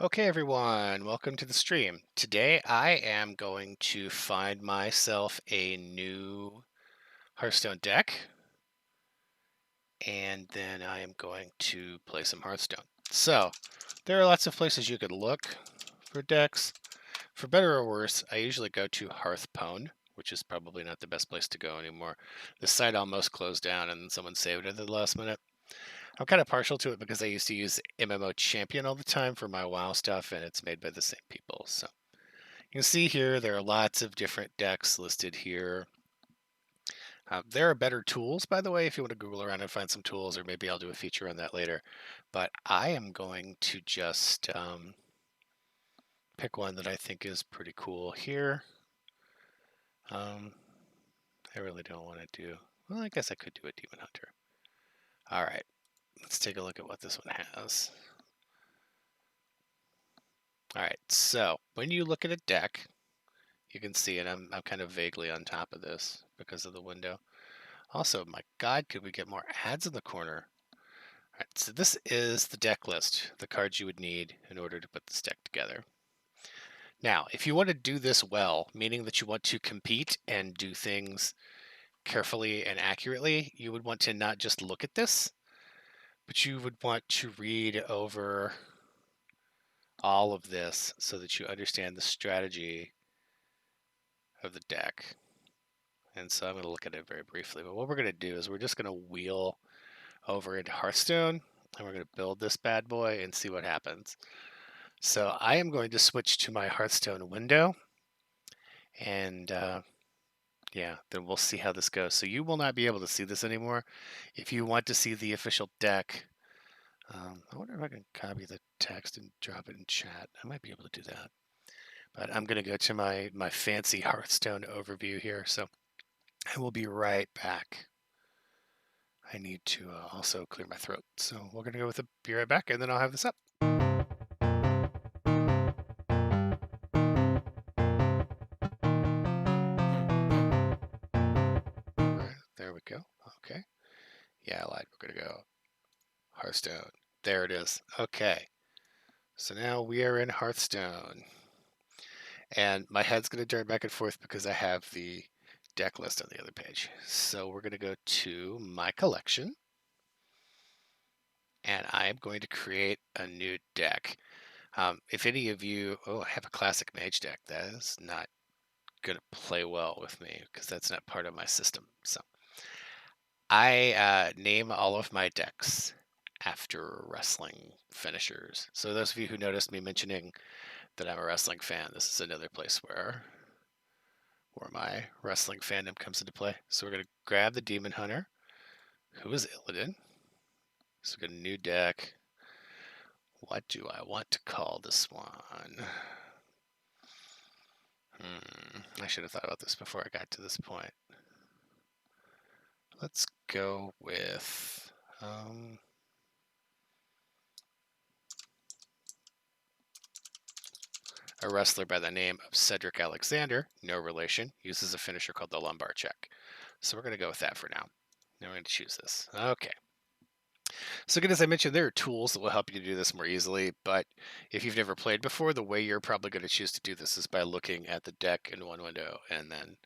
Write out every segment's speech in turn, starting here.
Okay, everyone, welcome to the stream. Today I am going to find myself a new Hearthstone deck, and then I am going to play some Hearthstone. So, there are lots of places you could look for decks. For better or worse, I usually go to Hearthstone, which is probably not the best place to go anymore. The site almost closed down and someone saved it at the last minute. I'm kind of partial to it because I used to use MMO Champion all the time for my WoW stuff, and it's made by the same people, so. You can see here there are lots of different decks listed here. There are better tools, by the way, if you want to Google around and find some tools, or maybe I'll do a feature on that later. But I am going to just pick one that I think is pretty cool here. I really don't want to do, well, I guess I could do a Demon Hunter. All right, let's take a look at what this one has. All right, so when you look at a deck, you can see, and I'm kind of vaguely on top of this because of the window. Also, my God, could we get more ads in the corner? All right, so this is the deck list, the cards you would need in order to put this deck together. Now, if you want to do this well, meaning that you want to compete and do things carefully and accurately, you would want to not just look at this, but you would want to read over all of this so that you understand the strategy of the deck. And so I'm going to look at it very briefly. But what we're going to do is we're just going to wheel over into Hearthstone, and we're going to build this bad boy and see what happens. So I am going to switch to my Hearthstone window, and yeah, then we'll see how this goes. So you will not be able to see this anymore. If you want to see the official deck, I wonder if I can copy the text and drop it in chat. I might be able to do that. But I'm going to go to my fancy Hearthstone overview here. So I will be right back. I need to also clear my throat. So we're going to go with a be right back, and then I'll have this up. There we go. Okay. Yeah, I lied. We're going to go Hearthstone. There it is. Okay. So now we are in Hearthstone. And my head's going to turn back and forth because I have the deck list on the other page. So we're going to go to my collection. And I'm going to create a new deck. If any of you, oh, I have a classic mage deck. That is not going to play well with me because that's not part of my system. So I name all of my decks after wrestling finishers. So those of you who noticed me mentioning that I'm a wrestling fan, this is another place where my wrestling fandom comes into play. So we're going to grab the Demon Hunter, who is Illidan. So we got a new deck. What do I want to call this one? I should have thought about this before I got to this point. Let's go with a wrestler by the name of Cedric Alexander, no relation, uses a finisher called the lumbar check. So we're going to go with that for now. Now we're going to choose this. Okay. So again, as I mentioned, there are tools that will help you do this more easily, but if you've never played before, the way you're probably going to choose to do this is by looking at the deck in one window and then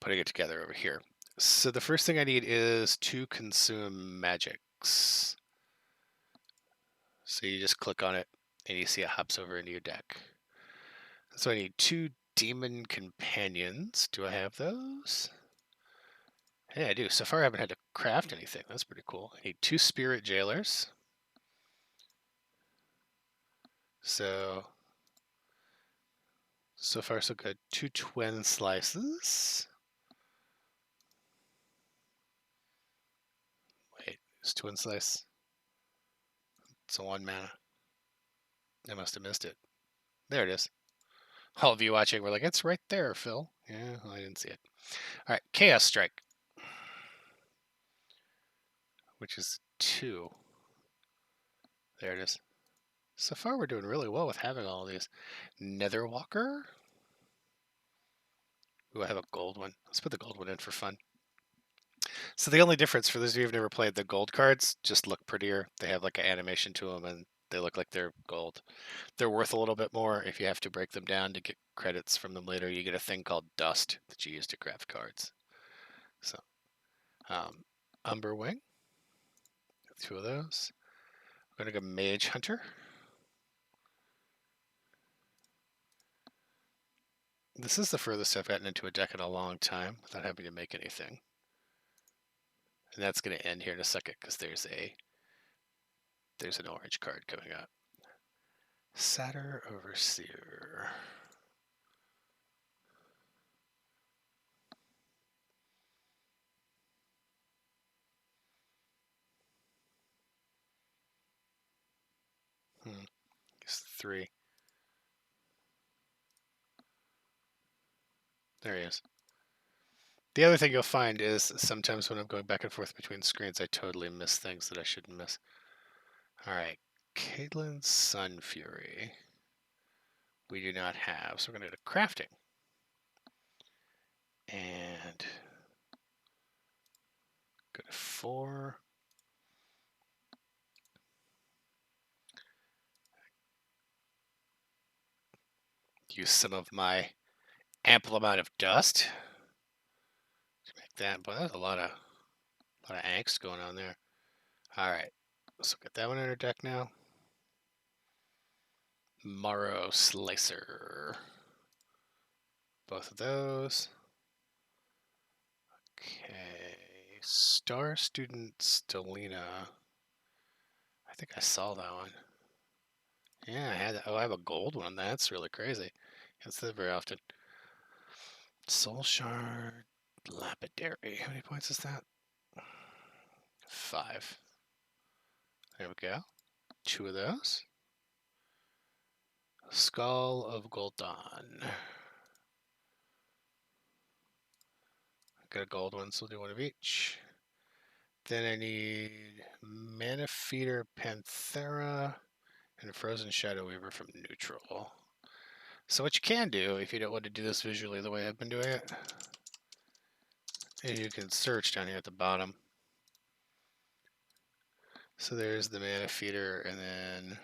putting it together over here. So the first thing I need is to consume magics. So you just click on it and you see it hops over into your deck. So I need 2 demon companions. Do I have those? Hey, I do. So far I haven't had to craft anything. That's pretty cool. I need 2 spirit jailers. So far so good. 2 twin slices. Wait, is twin slice? It's a 1 mana. I must have missed it. There it is. All of you watching were like, it's right there, Phil. Yeah, well, I didn't see it. All right, Chaos Strike, which is 2. There it is. So far we're doing really well with having all of these. Netherwalker. Ooh, I have a gold one. Let's put the gold one in for fun. So the only difference for those of you who've never played, the gold cards just look prettier. They have like an animation to them, and They look like they're gold. They're worth a little bit more if you have to break them down to get credits from them later. You get a thing called dust that you use to craft cards. So, Umberwing, 2 of those. I'm gonna go Mage Hunter. This is the furthest I've gotten into a deck in a long time without having to make anything. And that's going to end here in a second because there's an orange card coming up. Satyr Overseer. It's 3. There he is. The other thing you'll find is sometimes when I'm going back and forth between screens, I totally miss things that I shouldn't miss. All right, Caitlin's Sun Fury. We do not have, so we're going to go to crafting. And go to 4. Use some of my ample amount of dust to make that. Boy, that's a lot of angst going on there. All right, so get that one in our deck now. Morrow Slicer. Both of those. Okay, Star Student Stelina. I think I saw that one. Yeah, I had that. Oh, I have a gold one. That's really crazy. It's that very often. Soul Shard Lapidary. How many points is that? 5. There we go. 2 of those. Skull of Gul'dan. Got a gold one, so we'll do 1 of each. Then I need Mana Feeder Panthera and a Frozen Shadow Weaver from neutral. So what you can do, if you don't want to do this visually the way I've been doing it, is you can search down here at the bottom. So there's the Mana Feeder, and then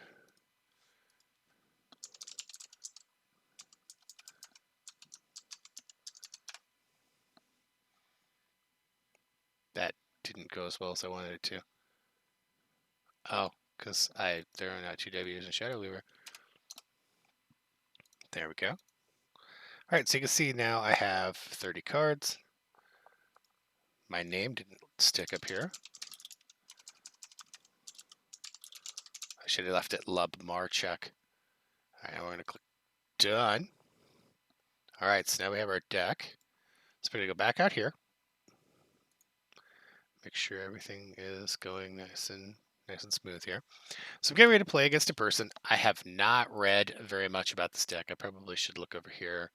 that didn't go as well as I wanted it to. Oh, because there are not 2 W's in Shadow Weaver. There we go. All right, so you can see now I have 30 cards. My name didn't stick up here. I should have left it Lub Marchuk. All right, now we're going to click Done. All right, so now we have our deck. So we're going to go back out here. Make sure everything is going nice and smooth here. So I'm getting ready to play against a person. I have not read very much about this deck. I probably should look over here.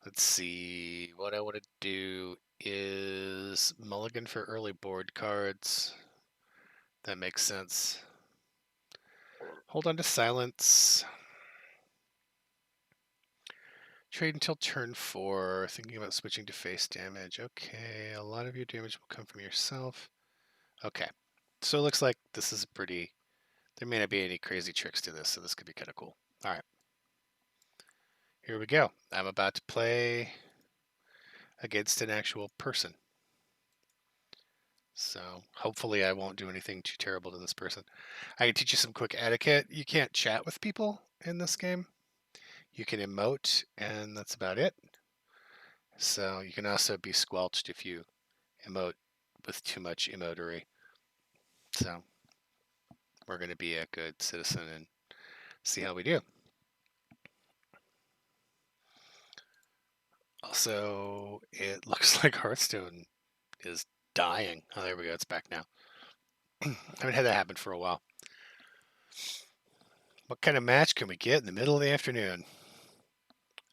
Let's see. What I want to do is mulligan for early board cards. That makes sense. Hold on to silence. Trade until turn 4. Thinking about switching to face damage. Okay, a lot of your damage will come from yourself. Okay, so it looks like this is pretty... There may not be any crazy tricks to this, so this could be kind of cool. All right. Here we go. I'm about to play against an actual person. So hopefully I won't do anything too terrible to this person. I can teach you some quick etiquette. You can't chat with people in this game. You can emote, and that's about it. So you can also be squelched if you emote with too much emotery. So we're going to be a good citizen and see how we do. Also, it looks like Hearthstone is dying. Oh, there we go. It's back now. I haven't had that happen for a while. What kind of match can we get in the middle of the afternoon?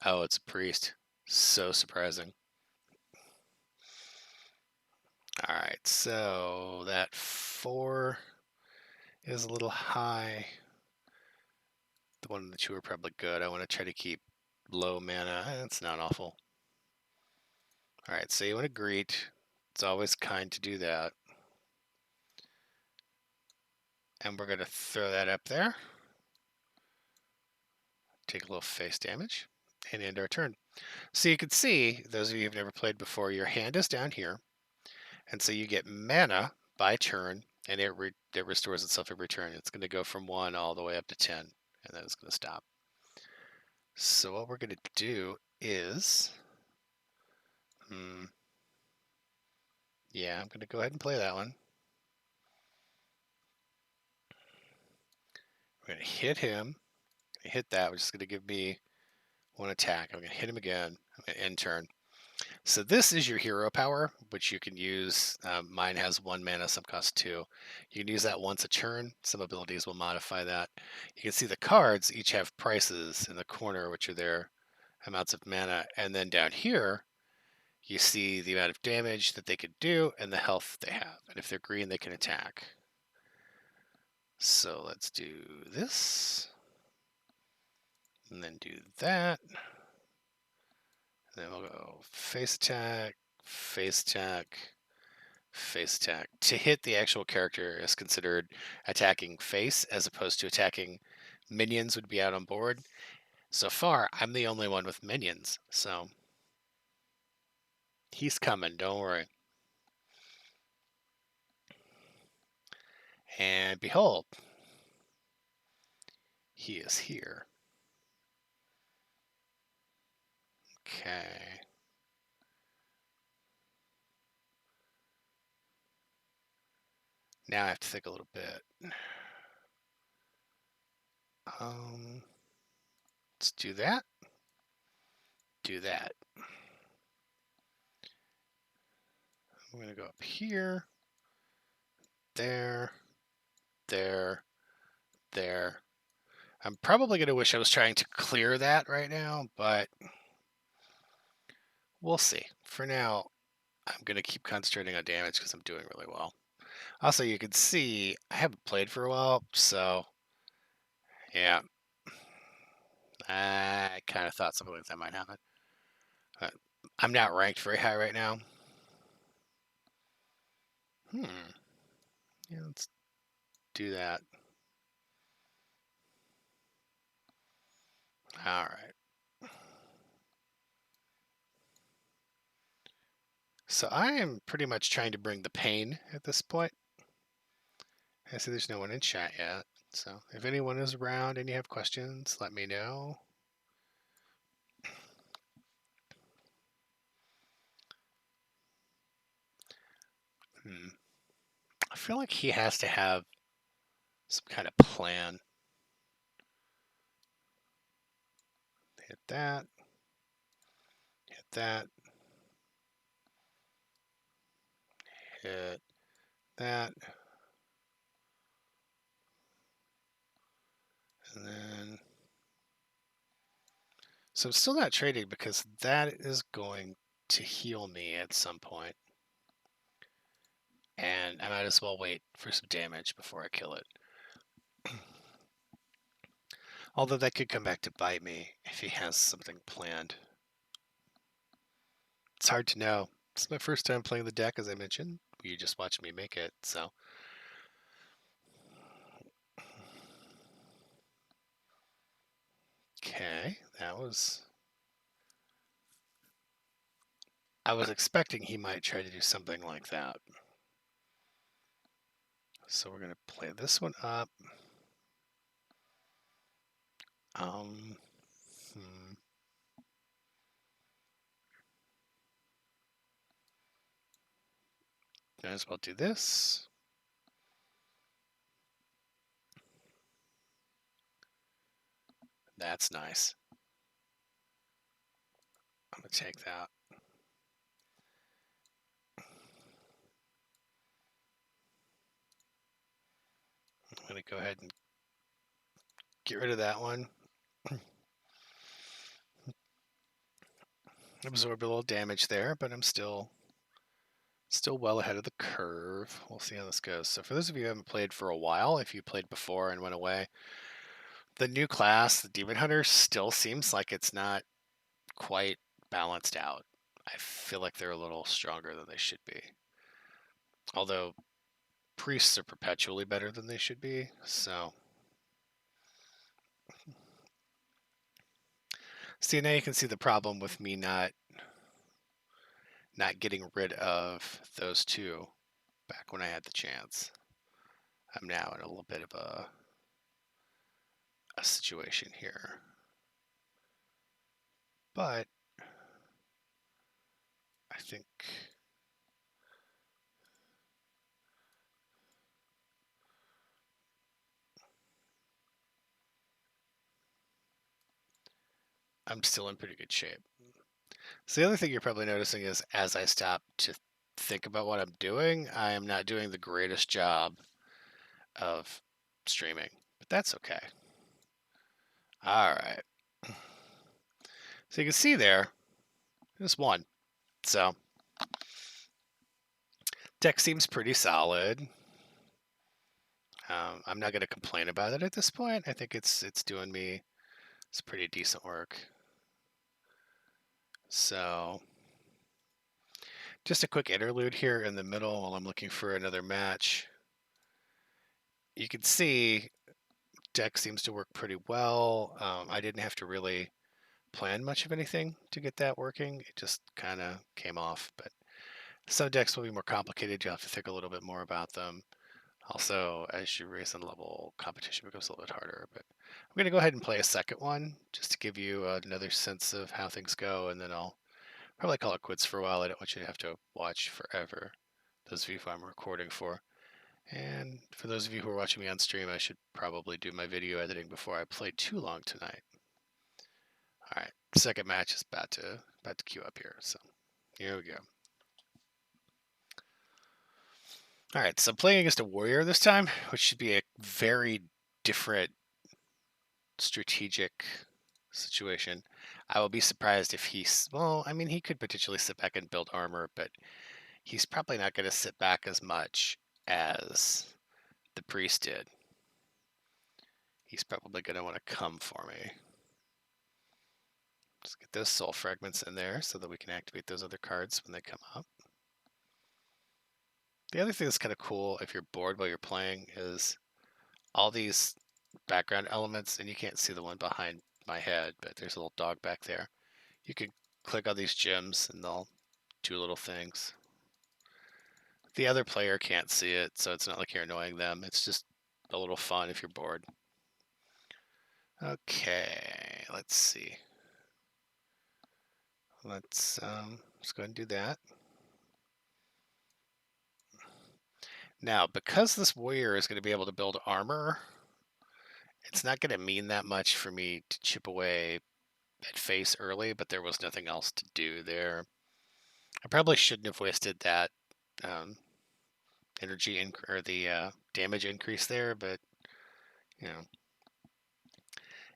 Oh, it's a priest. So surprising. All right, so that 4 is a little high. The 1 and the 2 are probably good. I want to try to keep low mana. That's not awful. All right, so you want to greet. It's always kind to do that. And we're going to throw that up there. Take a little face damage and end our turn. So you can see, those of you who've never played before, your hand is down here. And so you get mana by turn, and it restores itself every turn. It's going to go from 1 all the way up to 10, and then it's going to stop. So what we're going to do is, yeah, I'm going to go ahead and play that one. We're going to hit him. Hit that, which is going to give me 1 attack. I'm going to hit him again. I'm going to end turn. So this is your hero power, which you can use. Mine has 1 mana, some cost 2. You can use that once a turn. Some abilities will modify that. You can see the cards each have prices in the corner, which are their amounts of mana. And then down here, you see the amount of damage that they could do and the health they have. And if they're green, they can attack. So let's do this. And then do that. And then we'll go face attack, face attack, face attack. To hit the actual character is considered attacking face as opposed to attacking minions would be out on board. So far, I'm the only one with minions, so he's coming, don't worry. And behold, he is here. Okay. Now I have to think a little bit. Let's do that. Do that. I'm going to go up here, there, there, there. I'm probably going to wish I was trying to clear that right now, but we'll see. For now, I'm going to keep concentrating on damage because I'm doing really well. Also, you can see I haven't played for a while, so yeah. I kind of thought something like that might happen. I'm not ranked very high right now. Yeah, let's do that. All right. So I am pretty much trying to bring the pain at this point. I see there's no one in chat yet. So if anyone is around and you have questions, let me know. I feel like he has to have some kind of plan. Hit that. Hit that. Hit that. And then... So I'm still not trading because that is going to heal me at some point. And I might as well wait for some damage before I kill it. Although that could come back to bite me if he has something planned. It's hard to know. It's my first time playing the deck, as I mentioned. You just watched me make it, so... Okay, that was... I was expecting he might try to do something like that. So we're going to play this one up. Might as well do this. That's nice. I'm going to take that. I'm going to go ahead and get rid of that one. Absorb a little damage there, but I'm still well ahead of the curve. We'll see how this goes. So for those of you who haven't played for a while, if you played before and went away, the new class, the Demon Hunter, still seems like it's not quite balanced out. I feel like they're a little stronger than they should be. Although priests are perpetually better than they should be, so. See, now you can see the problem with me not getting rid of those two back when I had the chance. I'm now in a little bit of a situation here. But I think I'm still in pretty good shape. So the other thing you're probably noticing is as I stop to think about what I'm doing, I am not doing the greatest job of streaming, but that's okay. All right. So you can see there, there's one. So deck seems pretty solid. I'm not going to complain about it at this point. I think it's doing me some pretty decent work. So just a quick interlude here in the middle while I'm looking for another match. You can see deck seems to work pretty well. I didn't have to really plan much of anything to get that working. It just kind of came off. But some decks will be more complicated. You'll have to think a little bit more about them. Also, as you raise in level, competition becomes a little bit harder. But I'm going to go ahead and play a second one just to give you another sense of how things go, and then I'll probably call it quits for a while. I don't want you to have to watch forever, those of you who I'm recording for. And for those of you who are watching me on stream, I should probably do my video editing before I play too long tonight. All right, second match is about to queue up here, so here we go. All right, so I'm playing against a warrior this time, which should be a very different strategic situation. I will be surprised if he's, well, I mean, he could potentially sit back and build armor, but he's probably not going to sit back as much as the priest did. He's probably going to want to come for me. Let's get those soul fragments in there so that we can activate those other cards when they come up. The other thing that's kind of cool if you're bored while you're playing is all these background elements, and you can't see the one behind my head, but there's a little dog back there. You can click on these gems and they'll do little things. The other player can't see it, so it's not like you're annoying them. It's just a little fun if you're bored. Okay, let's see. Let's go ahead and do that. Now, because this warrior is going to be able to build armor, it's not going to mean that much for me to chip away at face early, but there was nothing else to do there. I probably shouldn't have wasted that energy or the damage increase there, but you know,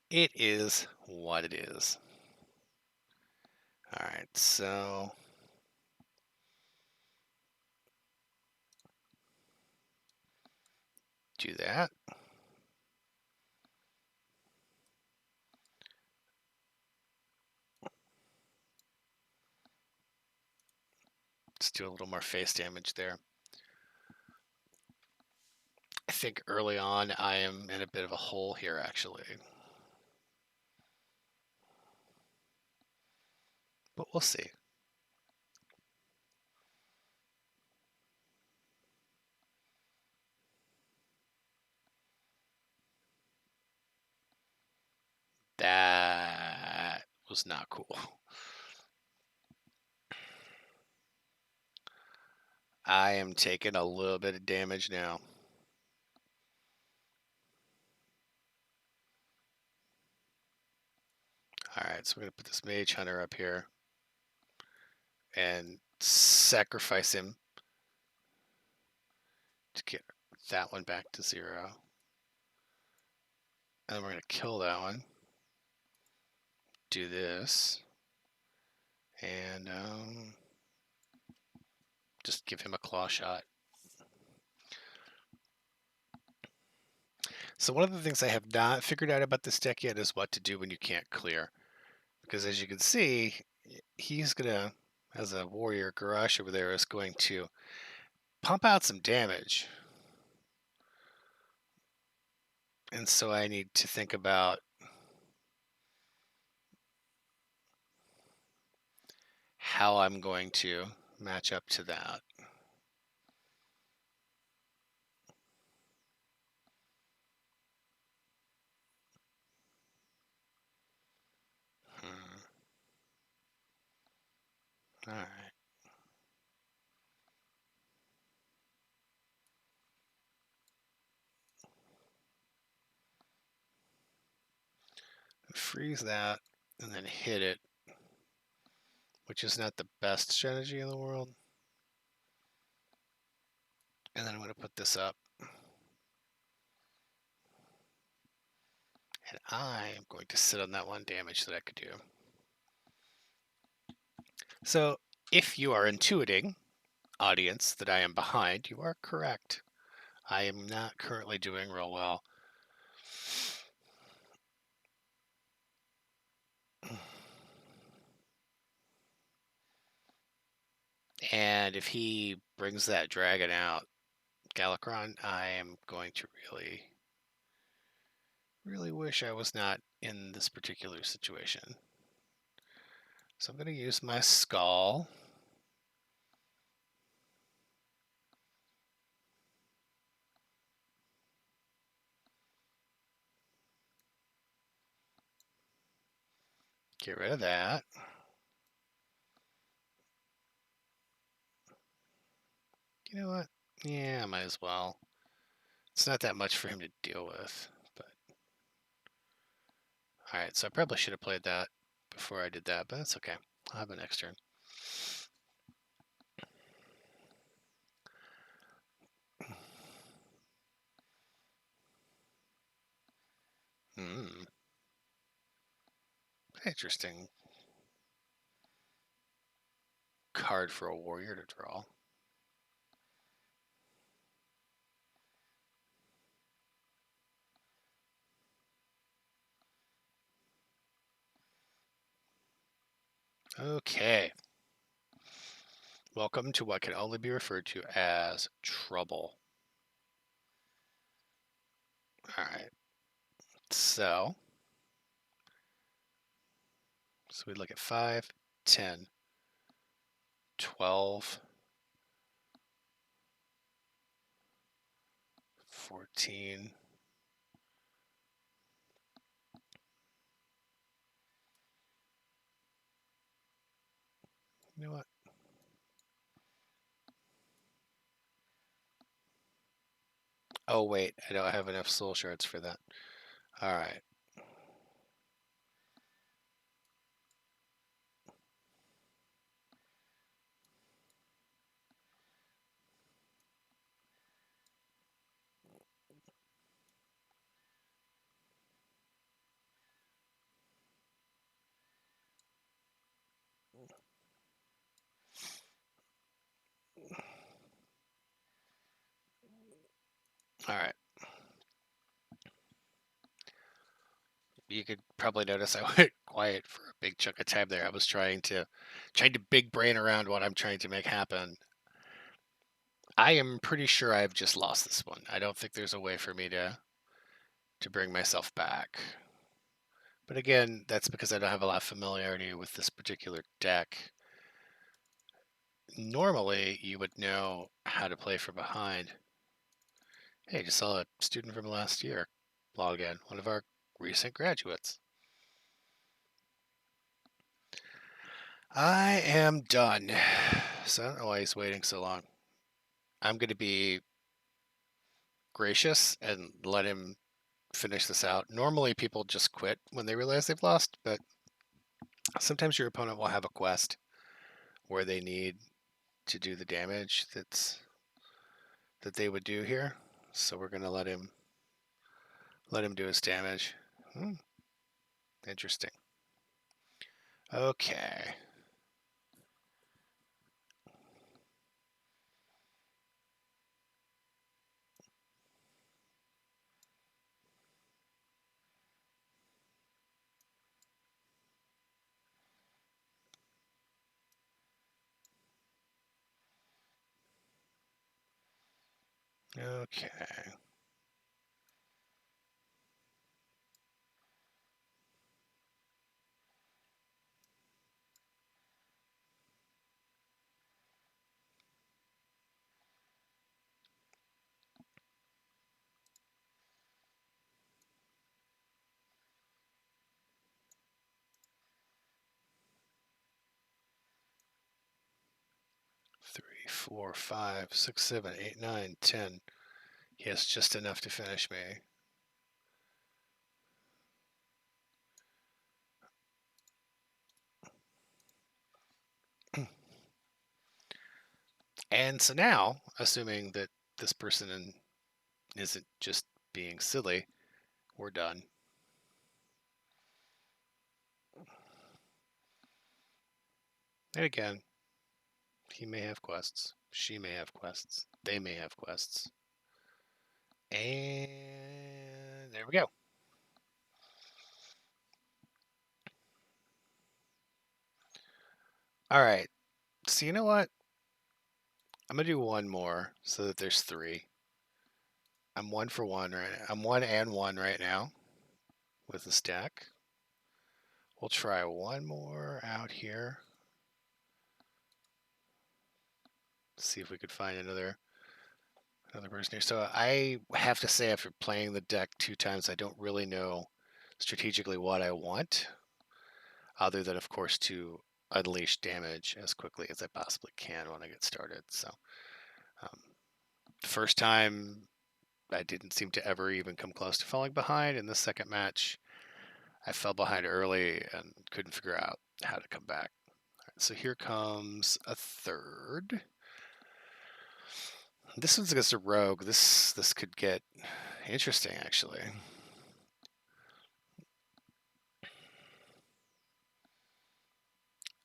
it is what it is. All right, so do that. Let's do a little more face damage there. I think early on I am in a bit of a hole here, actually. But we'll see. That was not cool. I am taking a little bit of damage now. All right, so we're going to put this Mage Hunter up here and sacrifice him to get that one back to 0. And then we're going to kill that one. Do this. And just give him a claw shot. So one of the things I have not figured out about this deck yet is what to do when you can't clear. Because as you can see, he's going to, as a warrior, Garrosh over there is going to pump out some damage. And so I need to think about how I'm going to match up to that. All right. Freeze that and then hit it, which is not the best strategy in the world. And then I'm going to put this up. And I am going to sit on that 1 damage that I could do. So if you are intuiting, audience, that I am behind, you are correct. I am not currently doing real well. And if he brings that dragon out, Galakron, I am going to really wish I was not in this particular situation. So I'm going to use my skull. Get rid of that. You know what? Yeah, I might as well. It's not that much for him to deal with, but... Alright, so I probably should have played that before I did that, but that's okay. I'll have a next turn. Interesting card for a warrior to draw. Okay. Welcome to what can only be referred to as trouble. Alright. So we look at 5, 10, 12, 14. You know what? Oh, wait. I don't have enough soul shards for that. Alright. Alright. You could probably notice I went quiet for a big chunk of time there. I was trying to big brain around what I'm trying to make happen. I am pretty sure I've just lost this one. I don't think there's a way for me to bring myself back. But again, that's because I don't have a lot of familiarity with this particular deck. Normally, you would know how to play from behind. Hey, I just saw a student from last year log in, one of our recent graduates. I am done. So I don't know why he's waiting so long. I'm going to be gracious and let him finish this out. Normally, people just quit when they realize they've lost, but sometimes your opponent will have a quest where they need to do the damage that they would do here. So we're going to let him do his damage. Interesting. Okay. Okay. 4, 5, 6, 7, 8, 9, 10. He has just enough to finish me. And so now, assuming that this person isn't just being silly, we're done. And again, he may have quests. She may have quests. They may have quests. And there we go. All right. So you know what? I'm going to do one more so that there's 3. I'm 1 for 1 right now. I'm 1 and 1 right now with the stack. We'll try one more out here. See if we could find another person here. So I have to say, after playing the deck 2 times, I don't really know strategically what I want, other than, of course, to unleash damage as quickly as I possibly can when I get started. So the first time, I didn't seem to ever even come close to falling behind. In the second match, I fell behind early and couldn't figure out how to come back. Right, so here comes a third. This one's against a rogue. This could get interesting, actually.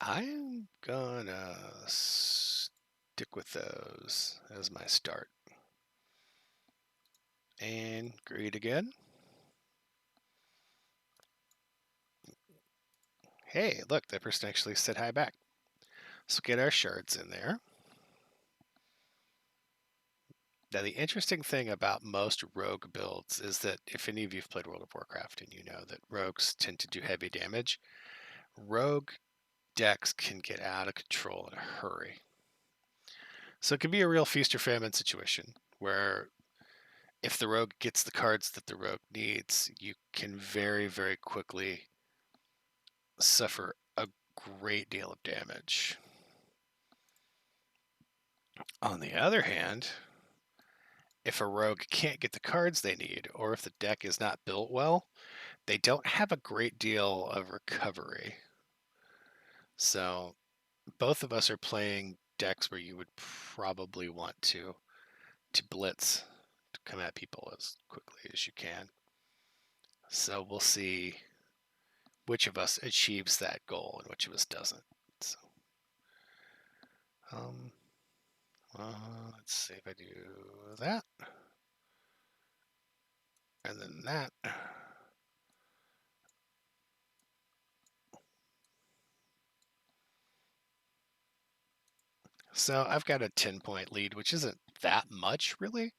I'm gonna stick with those as my start. And greed again. Hey, look, that person actually said hi back. So get our shards in there. Now, the interesting thing about most rogue builds is that if any of you have played World of Warcraft and you know that rogues tend to do heavy damage, rogue decks can get out of control in a hurry. So it can be a real feast or famine situation where if the rogue gets the cards that the rogue needs, you can very, very quickly suffer a great deal of damage. On the other hand, if a rogue can't get the cards they need, or if the deck is not built well, they don't have a great deal of recovery. So both of us are playing decks where you would probably want to blitz, to come at people as quickly as you can. So we'll see which of us achieves that goal and which of us doesn't. So, let's see if I do that. And then that. So I've got a 10-point lead, which isn't that much really,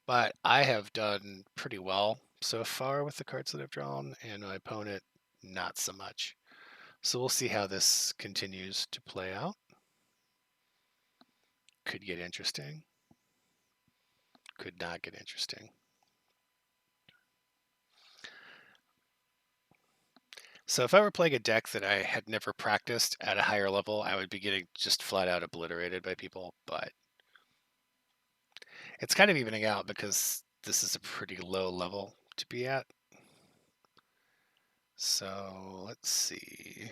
but I have done pretty well so far with the cards that I've drawn, and my opponent not so much. So we'll see how this continues to play out. Could get interesting. Could not get interesting. So if I were playing a deck that I had never practiced at a higher level, I would be getting just flat out obliterated by people, but it's kind of evening out because this is a pretty low level to be at. So let's see.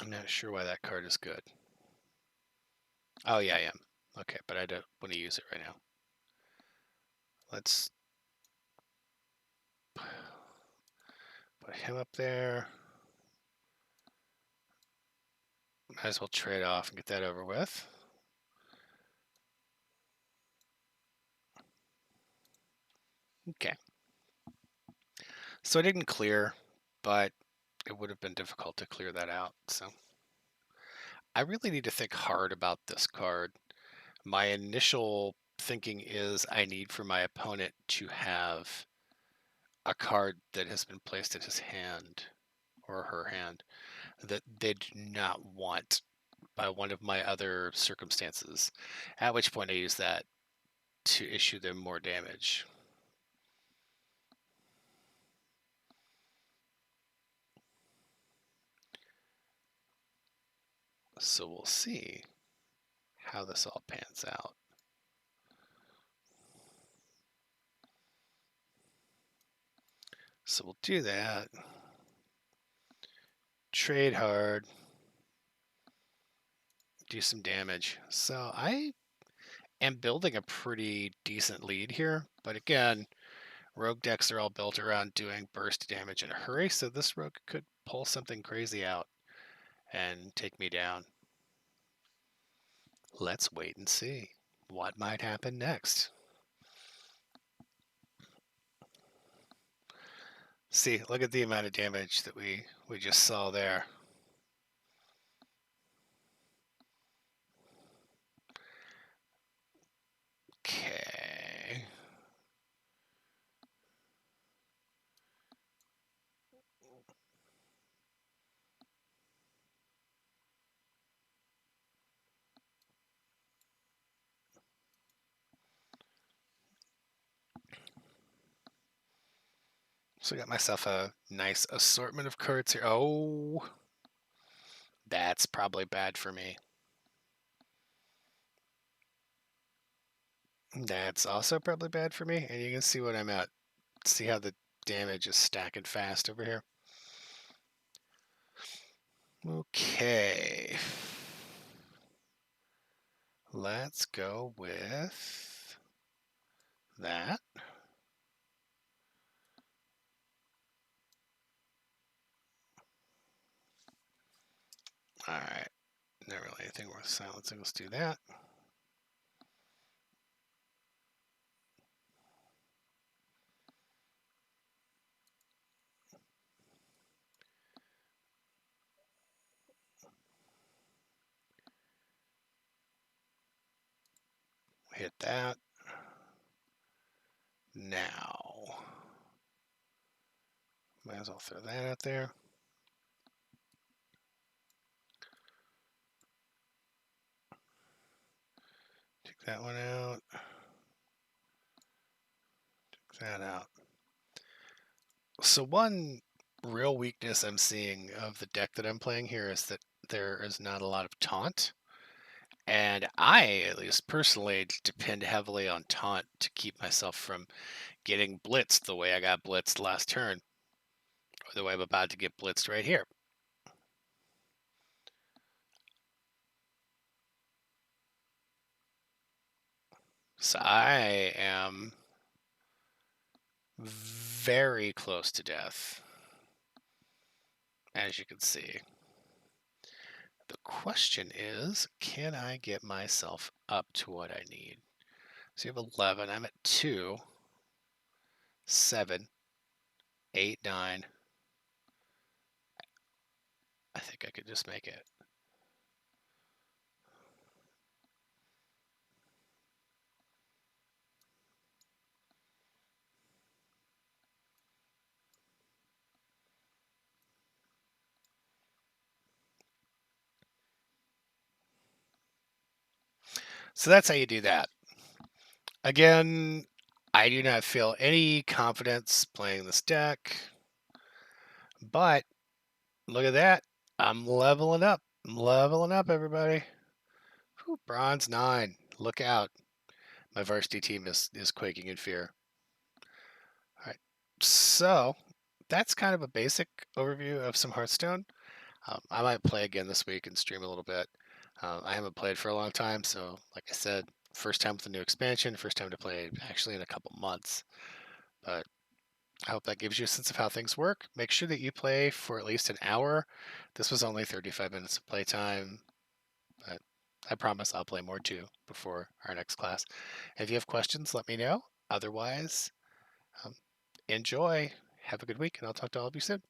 I'm not sure why that card is good. Oh yeah, I am. Okay, but I don't want to use it right now. Let's put him up there. Might as well trade off and get that over with. Okay. So I didn't clear, but it would have been difficult to clear that out. So I really need to think hard about this card. My initial thinking is I need for my opponent to have a card that has been placed in his hand or her hand that they do not want by one of my other circumstances, at which point I use that to issue them more damage. So we'll see how this all pans out. So we'll do that. Trade hard. Do some damage. So I am building a pretty decent lead here. But again, rogue decks are all built around doing burst damage in a hurry. So this rogue could pull something crazy out and take me down. Let's wait and see what might happen next. See, look at the amount of damage that we just saw there. Okay. So I got myself a nice assortment of cards here. Oh, that's probably bad for me. That's also probably bad for me. And you can see what I'm at. See how the damage is stacking fast over here. Okay. Let's go with that. All right. Not really anything worth silencing. Let's do that. Hit that. Now, might as well throw that out there. Take that one out. Take that out. So one real weakness I'm seeing of the deck that I'm playing here is that there is not a lot of taunt. And I, at least personally, depend heavily on taunt to keep myself from getting blitzed the way I got blitzed last turn, or the way I'm about to get blitzed right here. So I am very close to death, as you can see. The question is, can I get myself up to what I need? So you have 11, I'm at 2, 7, 8, 9. I think I could just make it. So that's how you do that. Again, I do not feel any confidence playing this deck, but look at that. I'm leveling up. I'm leveling up, everybody. Whew, bronze 9. Look out. My varsity team is quaking in fear. All right. So that's kind of a basic overview of some Hearthstone. I might play again this week and stream a little bit. I haven't played for a long time, so like I said, first time with the new expansion, first time to play actually in a couple months. But I hope that gives you a sense of how things work. Make sure that you play for at least an hour. This was only 35 minutes of playtime, but I promise I'll play more too before our next class. If you have questions, let me know. Otherwise, enjoy. Have a good week, and I'll talk to all of you soon.